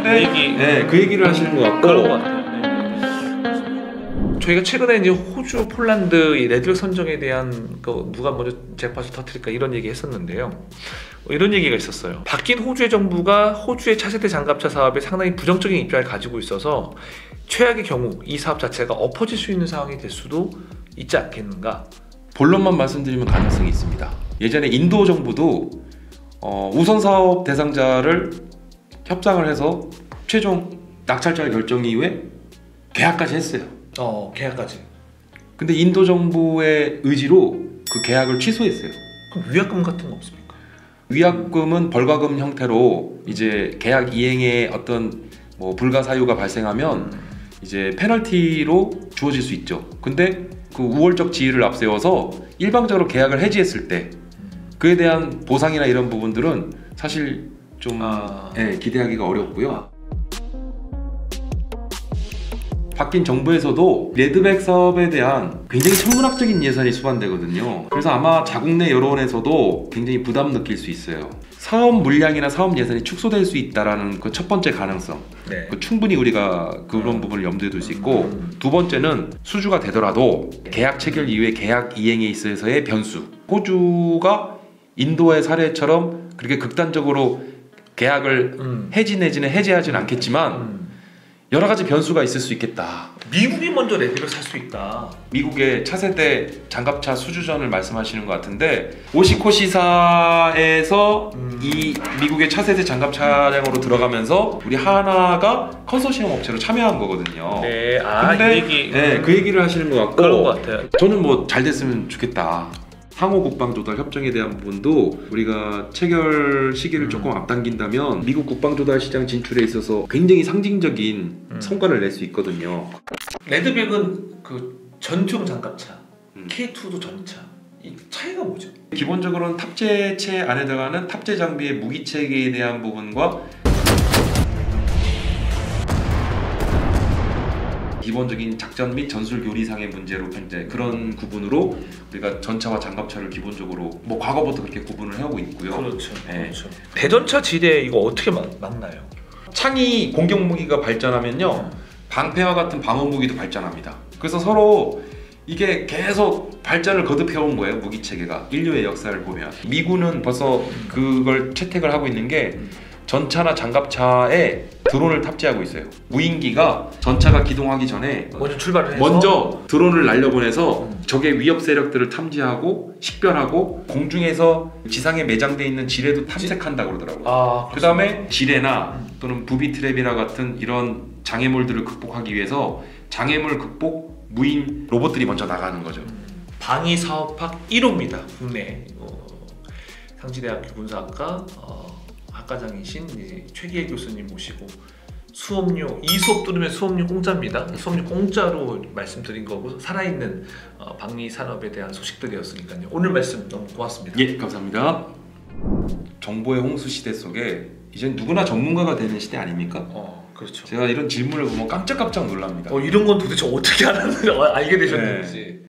그 얘기를 하시는 것 같고. 그런 것 같아요. 저희가 최근에 이제 호주, 폴란드 이 레드백 선정에 대한 누가 먼저 잭팟을 터뜨릴까 이런 얘기 했었는데요. 이런 얘기가 있었어요. 바뀐 호주의 정부가 호주의 차세대 장갑차 사업에 상당히 부정적인 입장을 가지고 있어서 최악의 경우 이 사업 자체가 엎어질 수 있는 상황이 될 수도 있지 않겠는가. 본론만 말씀드리면 가능성이 있습니다. 예전에 인도 정부도 우선 사업 대상자를 협상을 해서 최종 낙찰자 결정 이후에 계약까지 했어요. 계약까지. 근데 인도 정부의 의지로 그 계약을 취소했어요. 그럼 위약금 같은 거 없습니까? 위약금은 벌과금 형태로 이제 계약 이행에 어떤 뭐 불가 사유가 발생하면 이제 페널티로 주어질 수 있죠. 근데 그 우월적 지위를 앞세워서 일방적으로 계약을 해지했을 때 그에 대한 보상이나 이런 부분들은 사실 좀 기대하기가 어렵고요. 바뀐 정부에서도 레드백 사업에 대한 굉장히 천문학적인 예산이 수반되거든요. 그래서 아마 자국 내 여론에서도 굉장히 부담 느낄 수 있어요. 사업 물량이나 사업 예산이 축소될 수 있다는 그 첫 번째 가능성. 충분히 우리가 그런 부분을 염두에 둘 수 있고, 두 번째는 수주가 되더라도 계약 체결 이후에 계약 이행에 있어서의 변수. 호주가 인도의 사례처럼 그렇게 극단적으로 계약을 해지 내지는 해제하지는 않겠지만 여러 가지 변수가 있을 수 있겠다. 미국이 먼저 레드백을 살 수 있다. 미국의 차세대 장갑차 수주전을 말씀하시는 것 같은데, 오시코시사에서 이 미국의 차세대 장갑 차량으로 들어가면서 우리 하나가 컨소시엄 업체로 참여한 거거든요. 근데 그 얘기를 하시는 것 같고, 그런 것 같아요. 저는 뭐 잘 됐으면 좋겠다. 상호 국방 조달 협정에 대한 부분도 우리가 체결 시기를 조금 앞당긴다면 미국 국방 조달 시장 진출에 있어서 굉장히 상징적인 성과를 낼 수 있거든요. 레드백은 그 전투용 장갑차, K2도 전차. 이 차이가 뭐죠? 기본적으로는 탑재체 안에 들어가는 탑재 장비의 무기 체계에 대한 부분과 기본적인 작전 및 전술 교리상의 문제로 이제 그런 구분으로 우리가 전차와 장갑차를 기본적으로 뭐 과거부터 그렇게 구분을 해오고 있고요. 그렇죠. 대전차 지대 이거 어떻게 막나요? 창의 공격 무기가 발전하면요, 방패와 같은 방어 무기도 발전합니다. 그래서 서로 이게 계속 발전을 거듭해온 거예요. 무기 체계가 인류의 역사를 보면 미군은 벌써 그걸 채택을 하고 있는 게 전차나 장갑차에 드론을 탑재하고 있어요. 무인기가 전차가 기동하기 전에 먼저 출발을 해서 먼저 드론을 날려보내서 적의 위협 세력들을 탐지하고 식별하고 공중에서 지상에 매장되어 있는 지뢰도 탐색한다고 그러더라고요. 그 다음에 지뢰나 또는 부비 트랩이나 같은 이런 장애물들을 극복하기 위해서 장애물 극복 무인 로봇들이 먼저 나가는 거죠. 방위사업학 1호입니다. 국내 상지대학교 군사학과 학과장이신 최기혜 교수님 모시고 수업료, 이 수업 들으면 수업료 공짜입니다. 수업료 공짜로 말씀드린 거고, 살아있는 방위 산업에 대한 소식들이었으니까요. 오늘 말씀 너무 고맙습니다. 예, 감사합니다. 정보의 홍수 시대 속에 이젠 누구나 전문가가 되는 시대 아닙니까? 그렇죠. 제가 이런 질문을 보면 깜짝깜짝 놀랍니다. 이런 건 도대체 어떻게 알게 되셨는지.